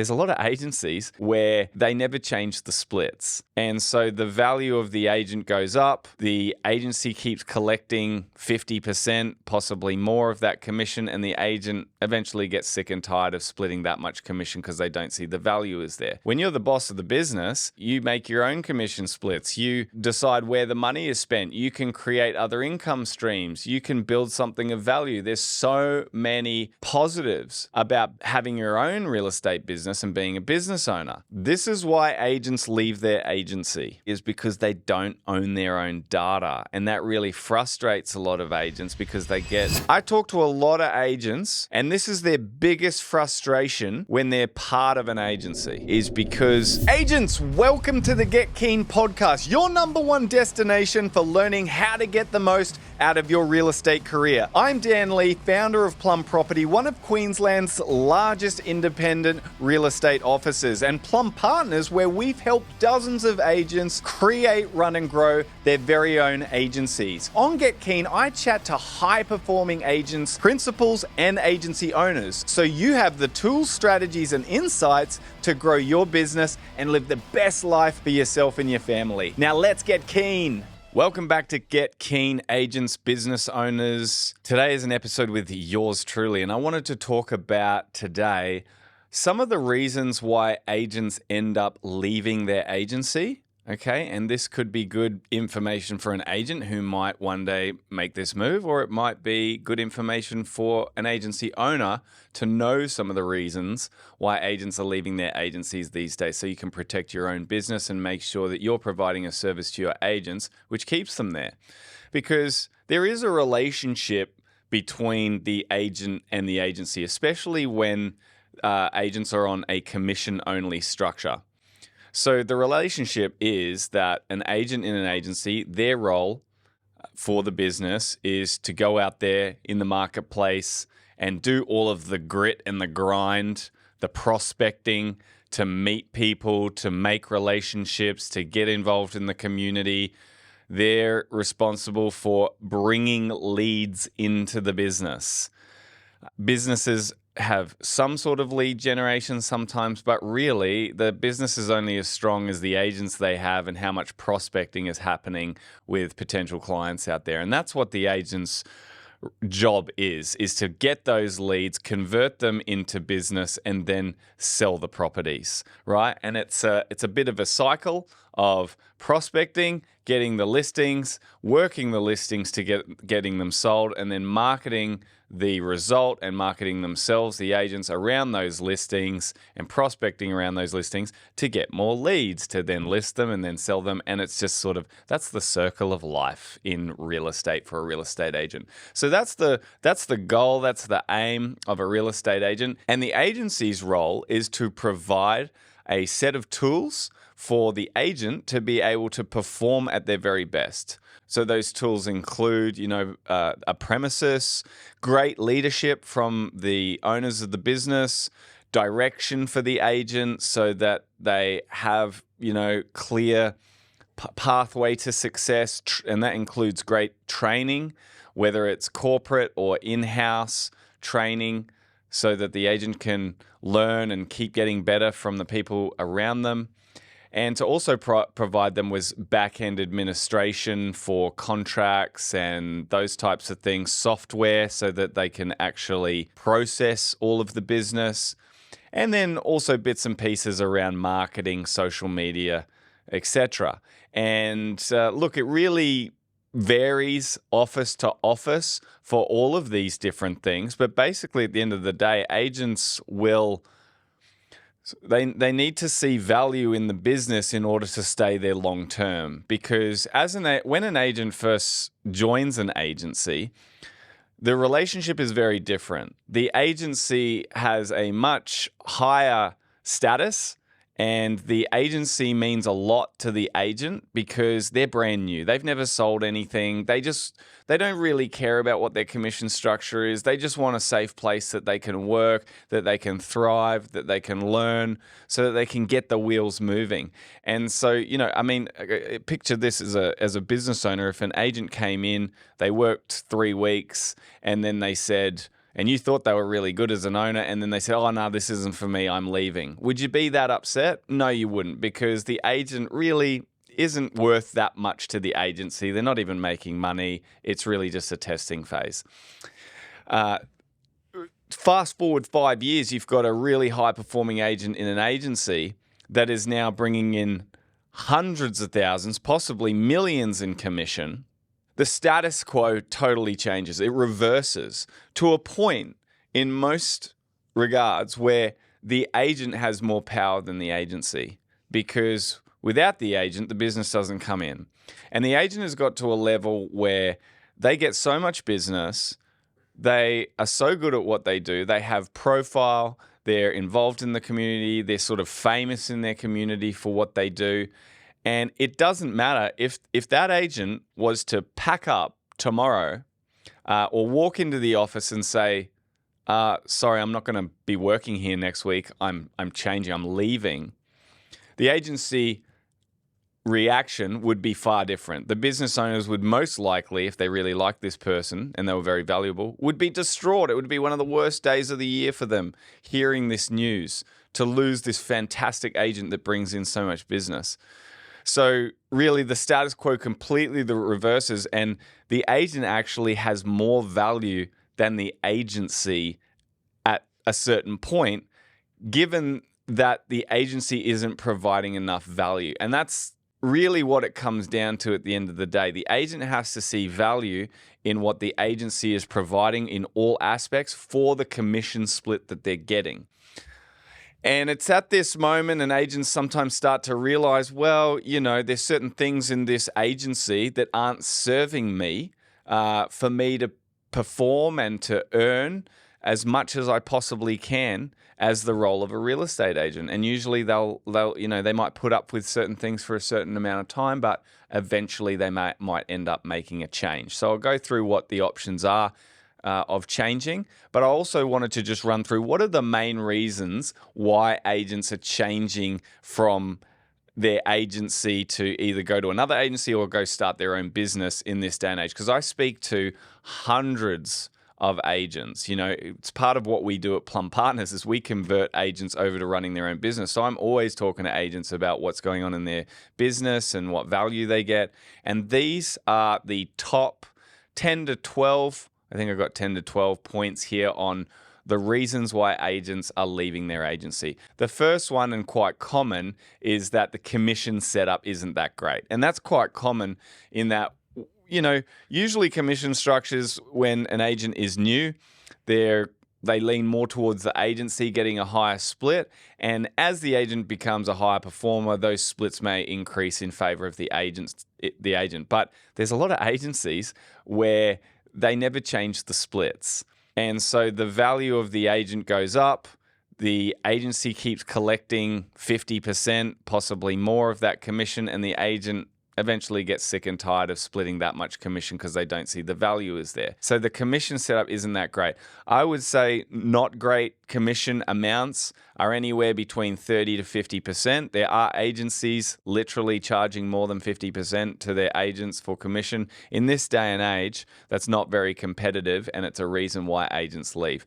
There's a lot of agencies where they never change the splits. And so the value of the agent goes up. The agency keeps collecting 50%, possibly more of that commission, and the agent eventually gets sick and tired of splitting that much commission because they don't see the value is there. When you're the boss of the business, you make your own commission splits. You decide where the money is spent. You can create other income streams. You can build something of value. There's so many positives about having your own real estate business and being a business owner. This is why agents leave their agency, is because they don't own their own data. And that really frustrates a lot of agents because I talk to a lot of agents, and this is their biggest frustration when they're part of an agency, is because agents, welcome to the Get Keen podcast, your number one destination for learning how to get the most out of your real estate career. I'm Dan Lee, founder of Plum Property, one of Queensland's largest independent real estate offices, and Plum Partners, where we've helped dozens of agents create, run and grow their very own agencies. On Get Keen, I chat to high-performing agents, principals, and agency owners, so you have the tools, strategies, and insights to grow your business and live the best life for yourself and your family. Now let's get keen. Welcome back to Get Keen, agents, business owners. Today is an episode with yours truly, and I wanted to talk about today some of the reasons why agents end up leaving their agency. Okay, and this could be good information for an agent who might one day make this move, or it might be good information for an agency owner to know some of the reasons why agents are leaving their agencies these days, so you can protect your own business and make sure that you're providing a service to your agents which keeps them there. Because there is a relationship between the agent and the agency, especially when agents are on a commission-only structure. So the relationship is that an agent in an agency, their role for the business is to go out there in the marketplace and do all of the grit and the grind, the prospecting, to meet people, to make relationships, to get involved in the community. They're responsible for bringing leads into the business. Businesses have some sort of lead generation sometimes, but really the business is only as strong as the agents they have and how much prospecting is happening with potential clients out there. And that's what the agent's job is to get those leads, convert them into business, and then sell the properties, right? And it's a bit of a cycle of prospecting, getting the listings, working the listings to getting them sold, and then marketing the result and marketing themselves, the agents, around those listings and prospecting around those listings to get more leads, to then list them and then sell them. And it's just sort of, that's the circle of life in real estate for a real estate agent. So that's the goal, that's the aim of a real estate agent. And the agency's role is to provide a set of tools for the agent to be able to perform at their very best. So those tools include, a premises, great leadership from the owners of the business, direction for the agent so that they have, clear pathway to success. And that includes great training, whether it's corporate or in-house training, so that the agent can learn and keep getting better from the people around them. And to also provide them with back-end administration for contracts and those types of things, software so that they can actually process all of the business. And then also bits and pieces around marketing, social media, etc. And look, it really varies office to office for all of these different things. But basically, at the end of the day, agents will... They need to see value in the business in order to stay there long term, because when an agent first joins an agency, the relationship is very different. The agency has a much higher status, and the agency means a lot to the agent because they're brand new. They've never sold anything. They don't really care about what their commission structure is. They just want a safe place that they can work, that they can thrive, that they can learn, so that they can get the wheels moving. And so, picture this as a business owner. If an agent came in, they worked 3 weeks, and then they said, and you thought they were really good as an owner, and then they said, oh, no, this isn't for me, I'm leaving. Would you be that upset? No, you wouldn't, because the agent really isn't worth that much to the agency. They're not even making money. It's really just a testing phase. Fast forward 5 years, you've got a really high-performing agent in an agency that is now bringing in hundreds of thousands, possibly millions in commission. The status quo totally changes. It reverses to a point in most regards where the agent has more power than the agency, because without the agent, the business doesn't come in. And the agent has got to a level where they get so much business, they are so good at what they do, they have profile, they're involved in the community, they're sort of famous in their community for what they do. And it doesn't matter if that agent was to pack up tomorrow or walk into the office and say, sorry, I'm not going to be working here next week. I'm changing. I'm leaving. The agency reaction would be far different. The business owners would most likely, if they really liked this person and they were very valuable, would be distraught. It would be one of the worst days of the year for them hearing this news, to lose this fantastic agent that brings in so much business. So really the status quo completely the reverses, and the agent actually has more value than the agency at a certain point, given that the agency isn't providing enough value. And that's really what it comes down to at the end of the day. The agent has to see value in what the agency is providing in all aspects for the commission split that they're getting. And it's at this moment, and agents sometimes start to realize, well, there's certain things in this agency that aren't serving me for me to perform and to earn as much as I possibly can as the role of a real estate agent. And usually they might put up with certain things for a certain amount of time, but eventually they might end up making a change. So I'll go through what the options are of changing, but I also wanted to just run through what are the main reasons why agents are changing from their agency to either go to another agency or go start their own business in this day and age. Because I speak to hundreds of agents. It's part of what we do at Plum Partners is we convert agents over to running their own business. So I'm always talking to agents about what's going on in their business and what value they get. And these are the top 10 to 12, I think I've got 10 to 12 points here on the reasons why agents are leaving their agency. The first one, and quite common, is that the commission setup isn't that great. And that's quite common in that, usually commission structures when an agent is new, they lean more towards the agency getting a higher split. And as the agent becomes a higher performer, those splits may increase in favor of the agent. But there's a lot of agencies where they never change the splits. And so the value of the agent goes up. The agency keeps collecting 50%, possibly more of that commission, and the agent eventually gets sick and tired of splitting that much commission because they don't see the value is there. So the commission setup isn't that great. I would say not great commission amounts are anywhere between 30 to 50%. There are agencies literally charging more than 50% to their agents for commission. In this day and age, that's not very competitive, and it's a reason why agents leave.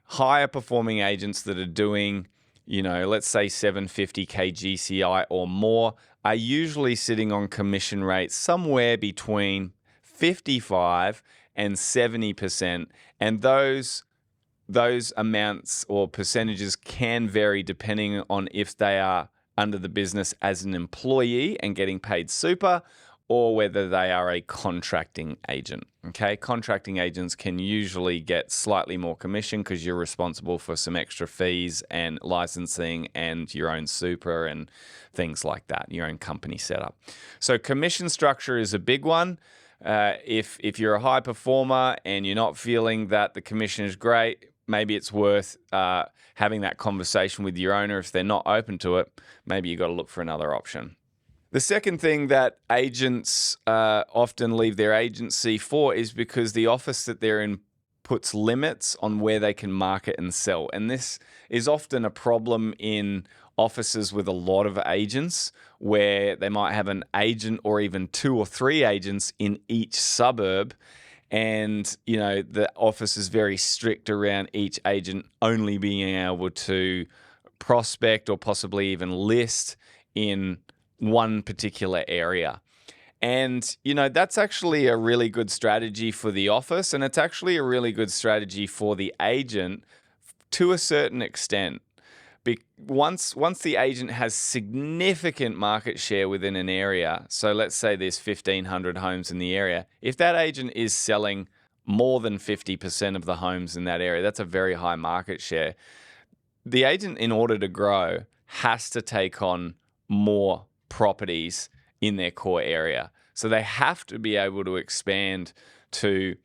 Higher performing agents that are doing, let's say 750K GCI or more, are usually sitting on commission rates somewhere between 55 and 70%. And those amounts or percentages can vary depending on if they are under the business as an employee and getting paid super, or whether they are a contracting agent. Okay, contracting agents can usually get slightly more commission because you're responsible for some extra fees and licensing and your own super and things like that, your own company setup. So commission structure is a big one. If you're a high performer and you're not feeling that the commission is great, maybe it's worth having that conversation with your owner. If they're not open to it, maybe you've got to look for another option. The second thing that agents often leave their agency for is because the office that they're in puts limits on where they can market and sell. And this is often a problem in offices with a lot of agents, where they might have an agent or even 2 or 3 agents in each suburb. And, the office is very strict around each agent only being able to prospect or possibly even list in one particular area. And, that's actually a really good strategy for the office, and it's actually a really good strategy for the agent to a certain extent. Once the agent has significant market share within an area, so let's say there's 1,500 homes in the area, if that agent is selling more than 50% of the homes in that area, that's a very high market share. The agent, in order to grow, has to take on more properties in their core area. So they have to be able to expand to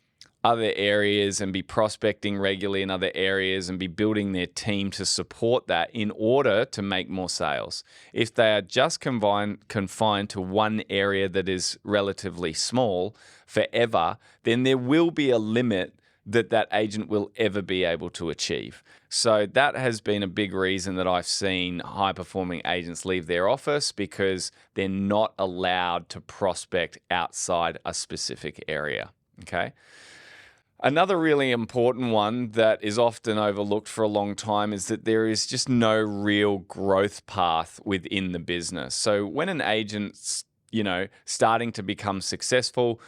other areas and be prospecting regularly in other areas and be building their team to support that in order to make more sales. If they are just confined to one area that is relatively small forever, then there will be a limit that agent will ever be able to achieve. So that has been a big reason that I've seen high-performing agents leave their office, because they're not allowed to prospect outside a specific area, okay? Another really important one that is often overlooked for a long time is that there is just no real growth path within the business. So when an agent's, starting to become successful,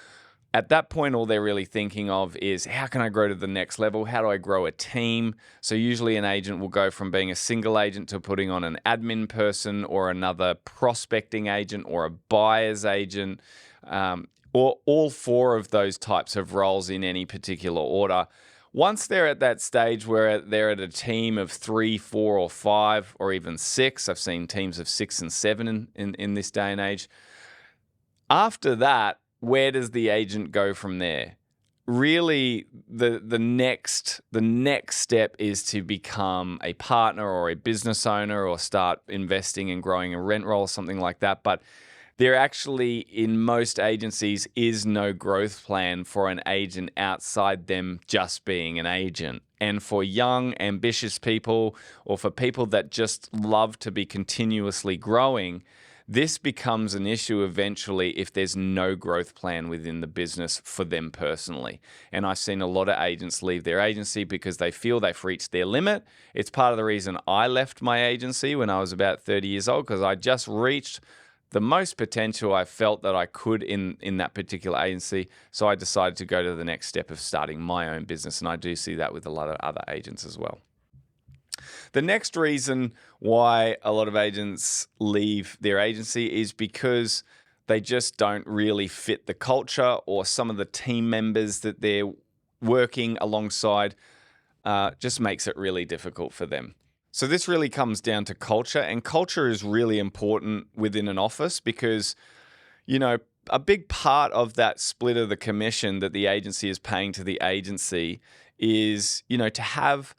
at that point, all they're really thinking of is, how can I grow to the next level? How do I grow a team? So usually an agent will go from being a single agent to putting on an admin person or another prospecting agent or a buyer's agent, or all four of those types of roles in any particular order. Once they're at that stage where they're at a team of 3, 4, or 5, or even 6, I've seen teams of 6 and 7 in this day and age. After that, where does the agent go from there? Really, the next step is to become a partner or a business owner, or start investing and growing a rent roll or something like that. But there actually, in most agencies, is no growth plan for an agent outside them just being an agent. And for young, ambitious people, or for people that just love to be continuously growing, this becomes an issue eventually if there's no growth plan within the business for them personally. And I've seen a lot of agents leave their agency because they feel they've reached their limit. It's part of the reason I left my agency when I was about 30 years old, because I just reached the most potential I felt that I could in that particular agency. So I decided to go to the next step of starting my own business. And I do see that with a lot of other agents as well. The next reason why a lot of agents leave their agency is because they just don't really fit the culture, or some of the team members that they're working alongside just makes it really difficult for them. So this really comes down to culture, and culture is really important within an office because, a big part of that split of the commission that the agency is paying to the agency is, to have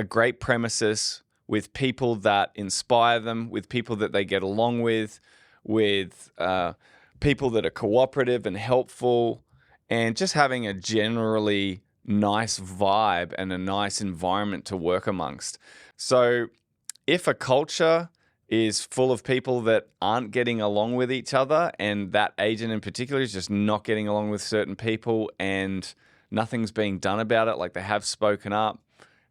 a great premises with people that inspire them, with people that they get along with people that are cooperative and helpful, and just having a generally nice vibe and a nice environment to work amongst. So if a culture is full of people that aren't getting along with each other, and that agent in particular is just not getting along with certain people and nothing's being done about it, like they have spoken up,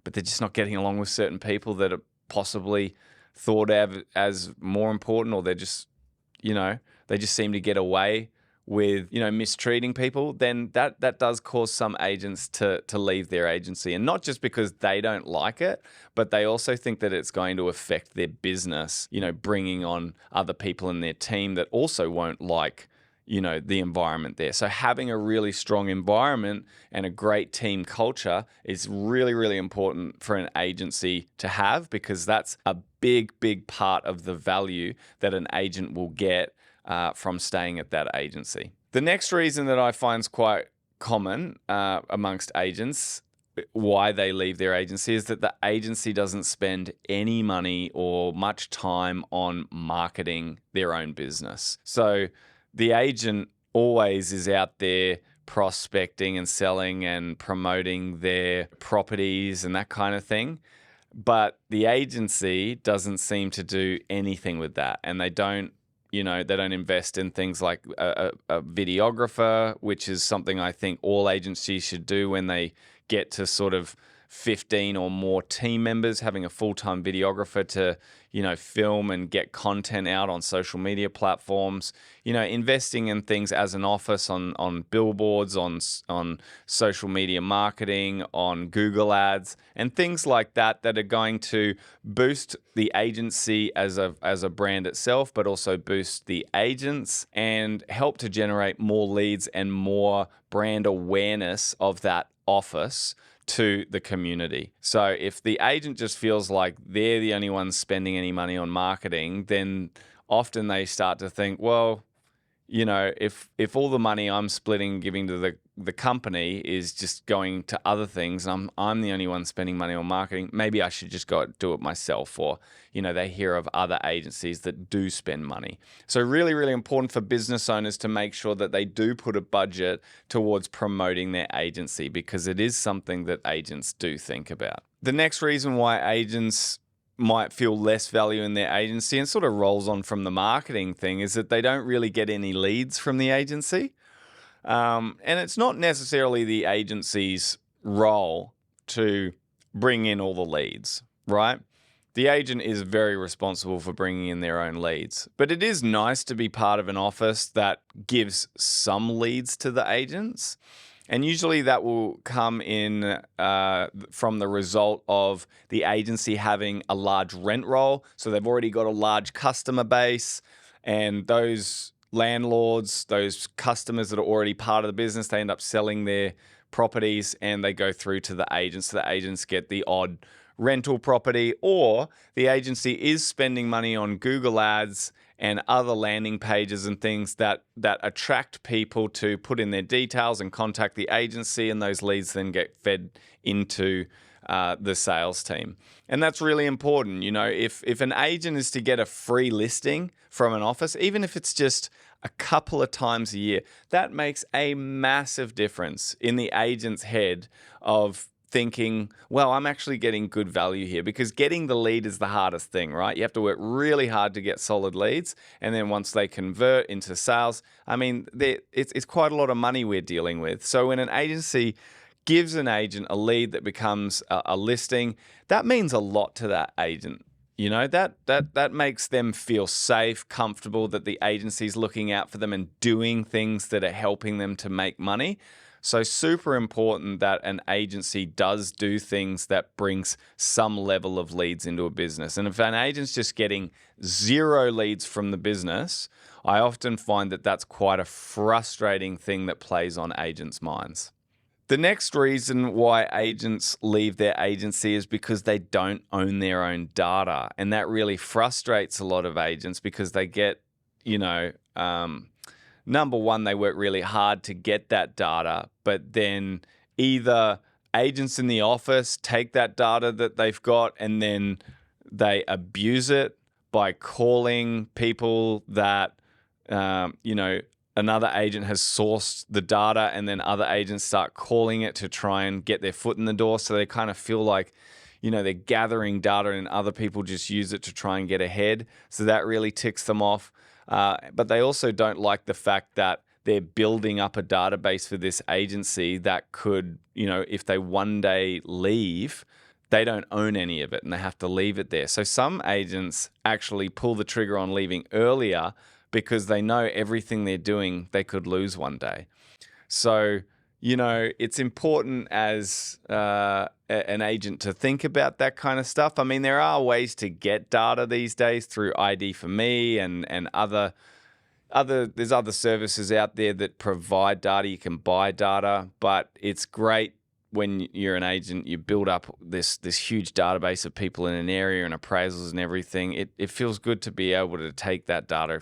but they're just not getting along with certain people that are possibly thought of as more important, or they're just, they just seem to get away with, mistreating people, then that does cause some agents to leave their agency. And not just because they don't like it, but they also think that it's going to affect their business, bringing on other people in their team that also won't like, the environment there. So having a really strong environment and a great team culture is really, really important for an agency to have, because that's a big, big part of the value that an agent will get from staying at that agency. The next reason that I find is quite common amongst agents why they leave their agency is that the agency doesn't spend any money or much time on marketing their own business. So the agent always is out there prospecting and selling and promoting their properties and that kind of thing. But the agency doesn't seem to do anything with that, and they don't they don't invest in things like a videographer, which is something I think all agencies should do when they get to sort of 15 or more team members, having a full-time videographer to, film and get content out on social media platforms, investing in things as an office on billboards, on social media marketing, on Google ads, and things like that are going to boost the agency as a brand itself, but also boost the agents and help to generate more leads and more brand awareness of that office to the community. So if the agent just feels like they're the only ones spending any money on marketing, then often they start to think, well, if all the money I'm splitting and giving to the company is just going to other things, and I'm the only one spending money on marketing, maybe I should just go do it myself. Or, they hear of other agencies that do spend money. So really, really important for business owners to make sure that they do put a budget towards promoting their agency, because it is something that agents do think about. The next reason why agents might feel less value in their agency, and sort of rolls on from the marketing thing, is that they don't really get any leads from the agency. And it's not necessarily the agency's role to bring in all the leads, right? The agent is very responsible for bringing in their own leads. But it is nice to be part of an office that gives some leads to the agents. And usually that will come in from the result of the agency having a large rent roll. So they've already got a large customer base, and those landlords, those customers that are already part of the business, they end up selling their properties and they go through to the agents. So the agents get the odd rental property, or the agency is spending money on Google ads and other landing pages and things that attract people to put in their details and contact the agency, and those leads then get fed into the sales team. And that's really important. If an agent is to get a free listing from an office, even if it's just a couple of times a year, that makes a massive difference in the agent's head of thinking, well, I'm actually getting good value here, because getting the lead is the hardest thing, right? You have to work really hard to get solid leads. And then once they convert into sales, it's quite a lot of money we're dealing with. So when an agency gives an agent a lead that becomes a listing, that means a lot to that agent. That makes them feel safe, comfortable, that the agency's looking out for them and doing things that are helping them to make money. So super important that an agency does do things that brings some level of leads into a business. And if an agent's just getting 0 leads from the business, I often find that that's quite a frustrating thing that plays on agents' minds. The next reason why agents leave their agency is because they don't own their own data. And that really frustrates a lot of agents, because they get, number one, they work really hard to get that data, but then either agents in the office take that data that they've got and then they abuse it by calling people that, another agent has sourced the data, and then other agents start calling it to try and get their foot in the door. So they kind of feel like, they're gathering data and other people just use it to try and get ahead. So that really ticks them off. But they also don't like the fact that they're building up a database for this agency that could, if they one day leave, they don't own any of it and they have to leave it there. So some agents actually pull the trigger on leaving earlier because they know everything they're doing they could lose one day. So, it's important as an agent to think about that kind of stuff. There are ways to get data these days through ID for Me and there's other services out there that provide data. You can buy data, but it's great when you're an agent, you build up this huge database of people in an area and appraisals and everything. It feels good to be able to take that data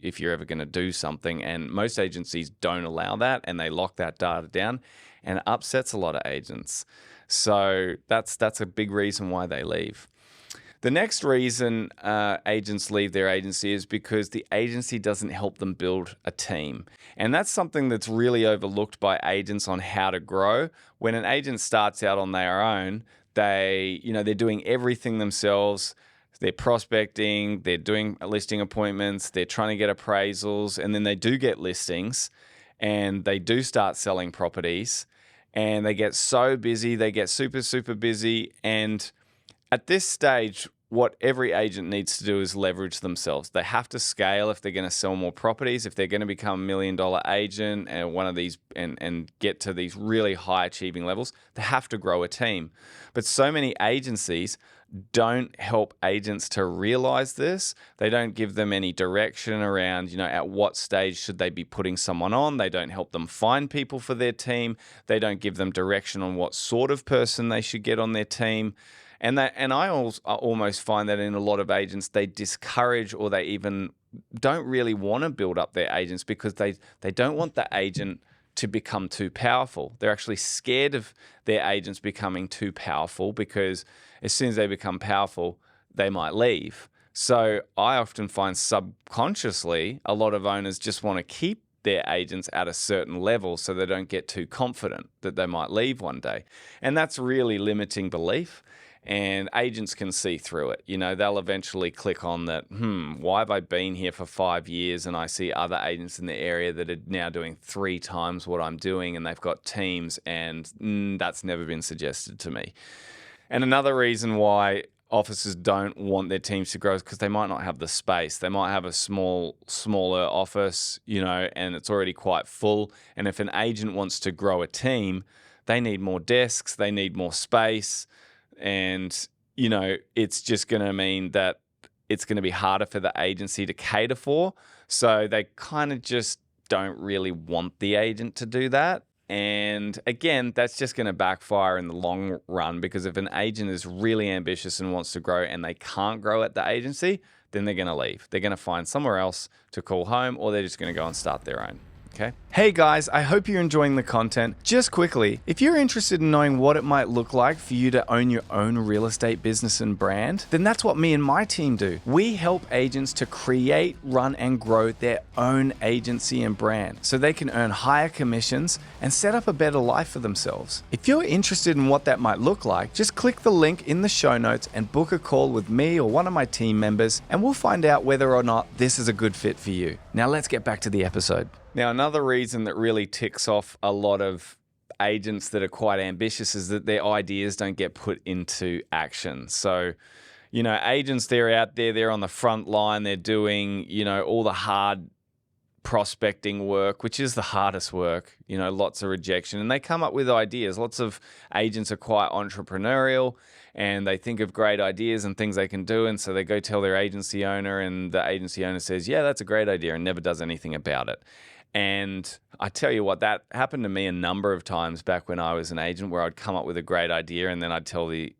if you're ever going to do something. And most agencies don't allow that, and they lock that data down, and it upsets a lot of agents. So that's a big reason why they leave. The next reason agents leave their agency is because the agency doesn't help them build a team. And that's something that's really overlooked by agents on how to grow. When an agent starts out on their own, they're doing everything themselves. they're prospecting, they're doing listing appointments, they're trying to get appraisals, and then they do get listings and they do start selling properties and they get so busy, they get super, super busy. And at this stage, what every agent needs to do is leverage themselves. They have to scale if they're going to sell more properties, if they're going to become $1 million agent and one of these and get to these really high achieving levels. They have to grow a team. But so many agencies don't help agents to realize this. They don't give them any direction around, at what stage should they be putting someone on. They don't help them find people for their team. They don't give them direction on what sort of person they should get on their team. And I almost find that in a lot of agents, they discourage or they even don't really want to build up their agents because they don't want the agent to become too powerful. They're actually scared of their agents becoming too powerful because as soon as they become powerful, they might leave. So I often find subconsciously a lot of owners just want to keep their agents at a certain level so they don't get too confident that they might leave one day. And that's really limiting belief. And agents can see through it. They'll eventually click on that, why have I been here for 5 years and I see other agents in the area that are now doing 3 times what I'm doing and they've got teams and that's never been suggested to me. And another reason why offices don't want their teams to grow is because they might not have the space. They might have a smaller office, and it's already quite full. And if an agent wants to grow a team, they need more desks, they need more space. And, it's just going to mean that it's going to be harder for the agency to cater for. So they kind of just don't really want the agent to do that. And again, that's just going to backfire in the long run because if an agent is really ambitious and wants to grow and they can't grow at the agency, then they're going to leave. They're going to find somewhere else to call home or they're just going to go and start their own. Okay. Hey guys, I hope you're enjoying the content. Just quickly, if you're interested in knowing what it might look like for you to own your own real estate business and brand, then that's what me and my team do. We help agents to create, run, and grow their own agency and brand so they can earn higher commissions and set up a better life for themselves. If you're interested in what that might look like, just click the link in the show notes and book a call with me or one of my team members, and we'll find out whether or not this is a good fit for you. Now let's get back to the episode. Now, another reason that really ticks off a lot of agents that are quite ambitious is that their ideas don't get put into action. So, agents, they're out there, they're on the front line, they're doing, all the hard prospecting work, which is the hardest work, lots of rejection, and they come up with ideas. Lots of agents are quite entrepreneurial and they think of great ideas and things they can do. And so they go tell their agency owner and the agency owner says, yeah, that's a great idea and never does anything about it. And I tell you what, that happened to me a number of times back when I was an agent where I'd come up with a great idea and then I'd tell the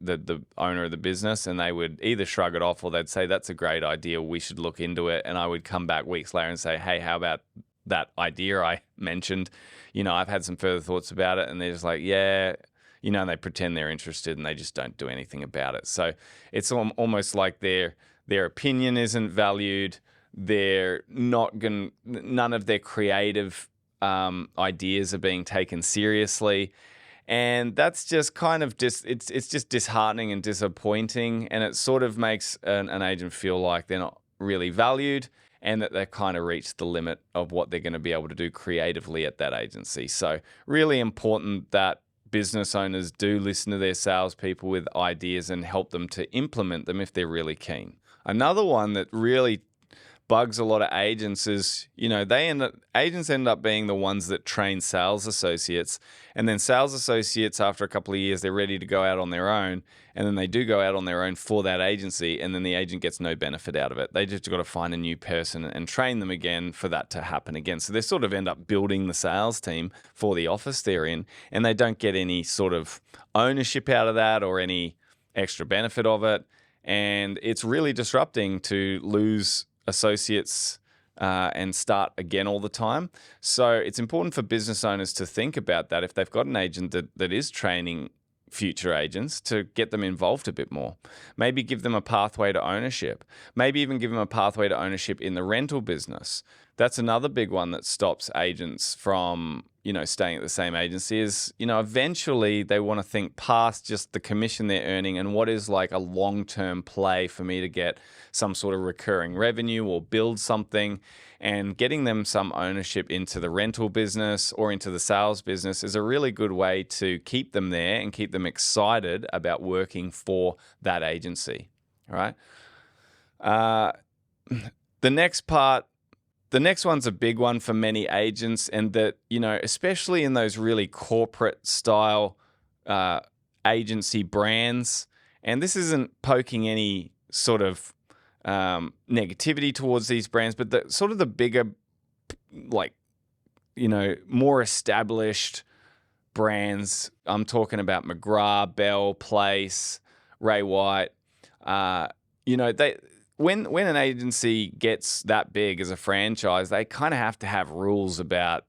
owner of the business and they would either shrug it off or they'd say, that's a great idea, we should look into it. And I would come back weeks later and say, hey, how about that idea I mentioned? I've had some further thoughts about it. And they're just like, yeah, and they pretend they're interested and they just don't do anything about it. So it's almost like their opinion isn't valued. They're not going. None of their creative ideas are being taken seriously, and that's just kind of it's just disheartening and disappointing, and it sort of makes an agent feel like they're not really valued, and that they've kind of reached the limit of what they're going to be able to do creatively at that agency. So really important that business owners do listen to their salespeople with ideas and help them to implement them if they're really keen. Another one that really bugs a lot of agents is, agents end up being the ones that train sales associates, and then sales associates after a couple of years, they're ready to go out on their own, and then they do go out on their own for that agency, and then the agent gets no benefit out of it. They just got to find a new person and train them again for that to happen again. So they sort of end up building the sales team for the office they're in, and they don't get any sort of ownership out of that or any extra benefit of it. And it's really disrupting to lose associates and start again all the time. So it's important for business owners to think about that if they've got an agent that is training future agents, to get them involved a bit more. Maybe give them a pathway to ownership. Maybe even give them a pathway to ownership in the rental business. that's another big one that stops agents from, staying at the same agency is, eventually they want to think past just the commission they're earning and what is like a long-term play for me to get some sort of recurring revenue or build something. And getting them some ownership into the rental business or into the sales business is a really good way to keep them there and keep them excited about working for that agency. All right. The next one's a big one for many agents, and that, especially in those really corporate style agency brands, and this isn't poking any sort of negativity towards these brands, but the bigger, more established brands. I'm talking about McGrath, Bell, Place, Ray White. When an agency gets that big as a franchise, they kind of have to have rules about,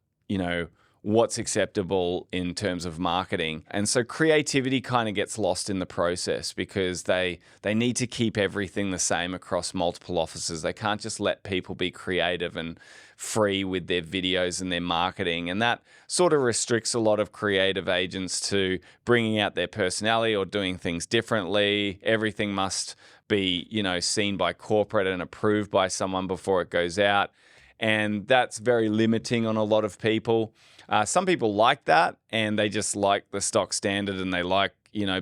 what's acceptable in terms of marketing. And so creativity kind of gets lost in the process because they need to keep everything the same across multiple offices. They can't just let people be creative and free with their videos and their marketing. And that sort of restricts a lot of creative agents to bringing out their personality or doing things differently. Everything must be, seen by corporate and approved by someone before it goes out. And that's very limiting on a lot of people. Some people like that, and they just like the stock standard, and they like,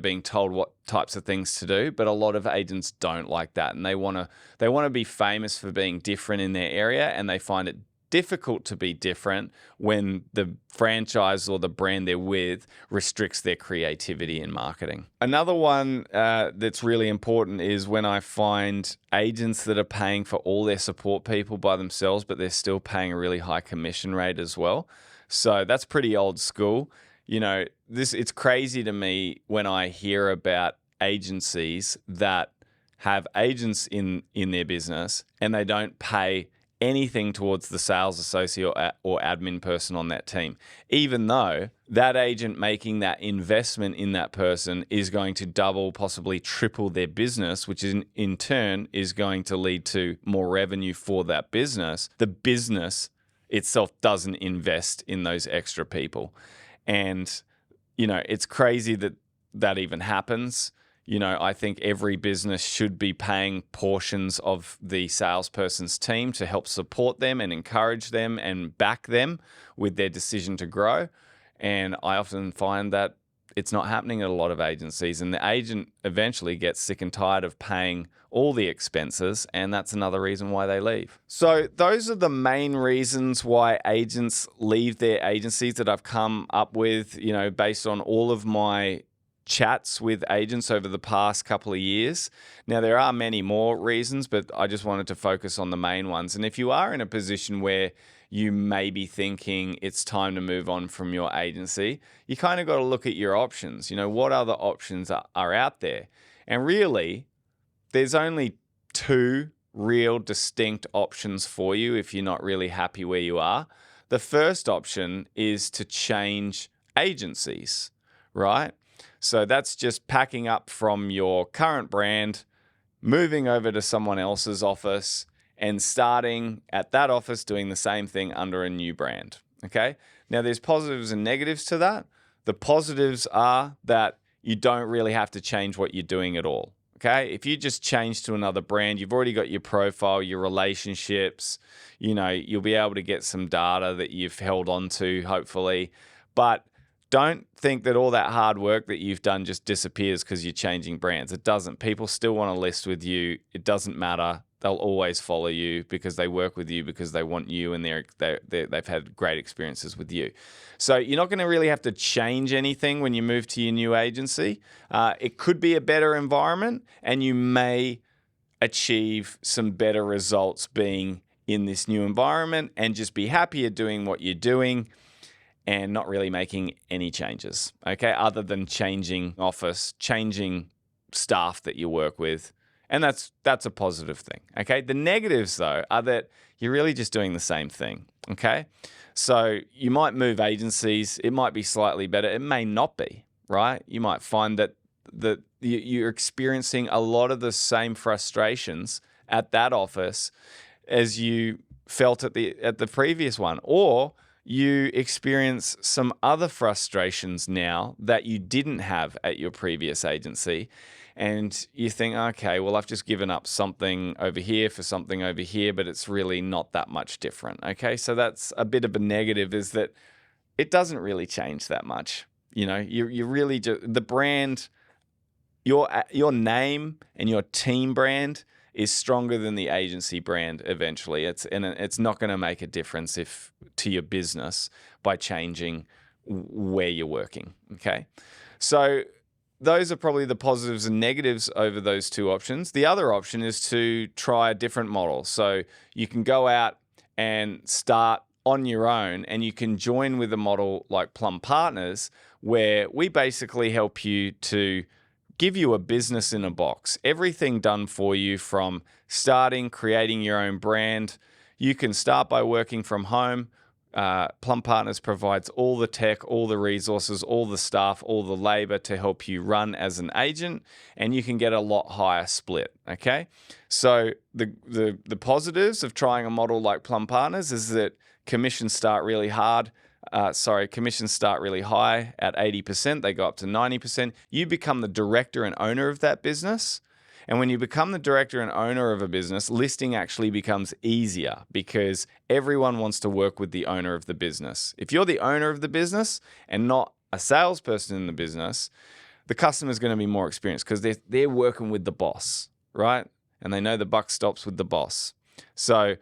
being told what types of things to do. But a lot of agents don't like that, and they want to be famous for being different in their area, and they find it difficult to be different when the franchise or the brand they're with restricts their creativity in marketing. Another one that's really important is when I find agents that are paying for all their support people by themselves, but they're still paying a really high commission rate as well. So that's pretty old school. It's crazy to me when I hear about agencies that have agents in their business and they don't pay anything towards the sales associate or admin person on that team, even though that agent making that investment in that person is going to double, possibly triple their business, which in turn is going to lead to more revenue for that business. The business itself doesn't invest in those extra people. And, it's crazy that even happens. I think every business should be paying portions of the salesperson's team to help support them and encourage them and back them with their decision to grow. And I often find that it's not happening at a lot of agencies, and the agent eventually gets sick and tired of paying all the expenses, and that's another reason why they leave. So those are the main reasons why agents leave their agencies that I've come up with, based on all of my chats with agents over the past couple of years. Now, there are many more reasons, but I just wanted to focus on the main ones. And if you are in a position where you may be thinking it's time to move on from your agency, you kind of got to look at your options. What other options are out there? And really, there's only two real distinct options for you if you're not really happy where you are. The first option is to change agencies, right? So that's just packing up from your current brand, moving over to someone else's office, and starting at that office doing the same thing under a new brand, okay? Now, there's positives and negatives to that. The positives are that you don't really have to change what you're doing at all, okay? If you just change to another brand, you've already got your profile, your relationships, you'll be able to get some data that you've held on to, hopefully. But don't think that all that hard work that you've done just disappears because you're changing brands. It doesn't. People still want to list with you. It doesn't matter. They'll always follow you because they work with you because they want you, and they've had great experiences with you. So you're not going to really have to change anything when you move to your new agency. It could be a better environment, and you may achieve some better results being in this new environment and just be happier doing what you're doing and not really making any changes, okay, other than changing office, changing staff that you work with. And that's a positive thing, okay? The negatives, though, are that you're really just doing the same thing, okay? So you might move agencies. It might be slightly better. It may not be, right? You might find that you're experiencing a lot of the same frustrations at that office as you felt at the previous one, or you experience some other frustrations now that you didn't have at your previous agency, and you think, okay, well, I've just given up something over here for something over here, but it's really not that much different. Okay, so that's a bit of a negative, is that it doesn't really change that much. You really just, the brand, your name and your team brand is stronger than the agency brand eventually. It's not going to make a difference to your business by changing where you're working. Okay, so those are probably the positives and negatives over those two options. The other option is to try a different model. So you can go out and start on your own, and you can join with a model like Plum Partners, where we basically help you to give you a business in a box. Everything done for you, from starting, creating your own brand. You can start by working from home. Plum Partners provides all the tech, all the resources, all the staff, all the labor to help you run as an agent, and you can get a lot higher split. Okay, so the positives of trying a model like Plum Partners is that commissions start really high at 80%. They go up to 90%. You become the director and owner of that business. And when you become the director and owner of a business, listing actually becomes easier because everyone wants to work with the owner of the business. If you're the owner of the business and not a salesperson in the business, the customer is going to be more experienced because they're working with the boss, right? And they know the buck stops with the boss. So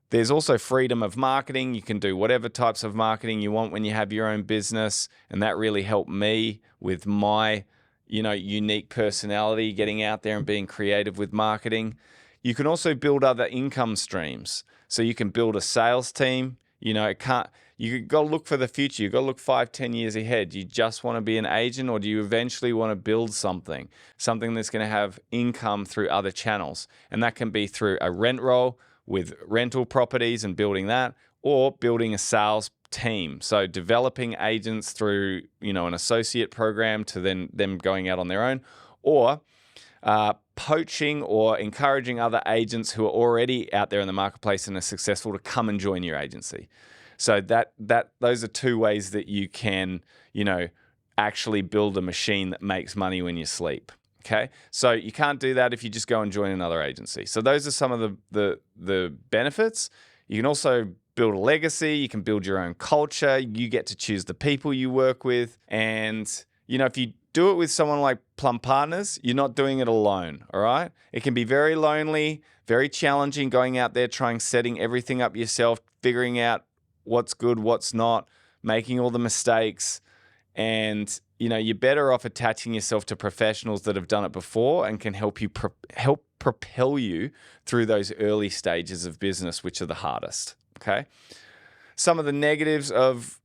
there's also freedom of marketing. You can do whatever types of marketing you want when you have your own business. And that really helped me with my unique personality, getting out there and being creative with marketing. You can also build other income streams. So you can build a sales team. You got to look for the future. You've got to look 5-10 years ahead. Do you just want to be an agent, or do you eventually want to build something that's going to have income through other channels? And that can be through a rent roll with rental properties and building that, or building a sales team. So developing agents through, an associate program to then them going out on their own, or poaching or encouraging other agents who are already out there in the marketplace and are successful to come and join your agency. So those are two ways that you can, actually build a machine that makes money when you sleep. Okay, so you can't do that if you just go and join another agency. So those are some of the benefits. You can also build a legacy. You can build your own culture. You get to choose the people you work with. And, if you do it with someone like Plum Partners, you're not doing it alone, all right? It can be very lonely, very challenging going out there, setting everything up yourself, figuring out what's good, what's not, making all the mistakes. And, you're better off attaching yourself to professionals that have done it before and can help you help propel you through those early stages of business, which are the hardest. Okay. Some of the negatives of,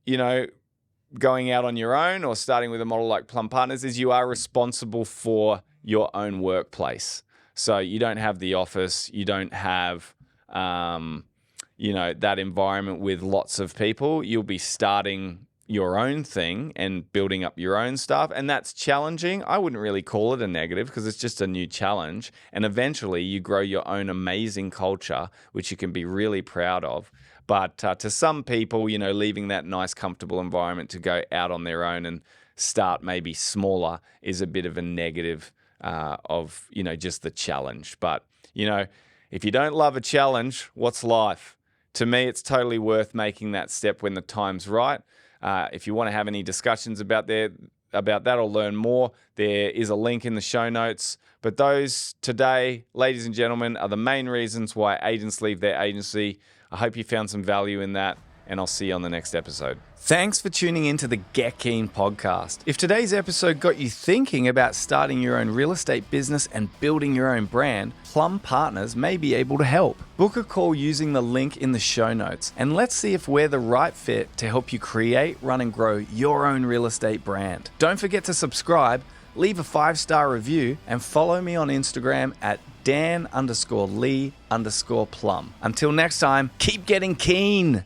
going out on your own or starting with a model like Plum Partners is you are responsible for your own workplace. So you don't have the office, you don't have, that environment with lots of people. You'll be starting your own thing and building up your own stuff. And that's challenging. I wouldn't really call it a negative because it's just a new challenge. And eventually you grow your own amazing culture, which you can be really proud of. But to some people, leaving that nice, comfortable environment to go out on their own and start maybe smaller is a bit of a negative of, just the challenge. But, if you don't love a challenge, what's life? To me, it's totally worth making that step when the time's right. If you want to have any discussions about that or learn more, there is a link in the show notes. But those today, ladies and gentlemen, are the main reasons why agents leave their agency. I hope you found some value in that, and I'll see you on the next episode. Thanks for tuning into the Get Keen podcast. If today's episode got you thinking about starting your own real estate business and building your own brand, Plum Partners may be able to help. Book a call using the link in the show notes, and let's see if we're the right fit to help you create, run, and grow your own real estate brand. Don't forget to subscribe, leave a 5-star review, and follow me on Instagram at Dan_Lee_Plum. Until next time, keep getting keen.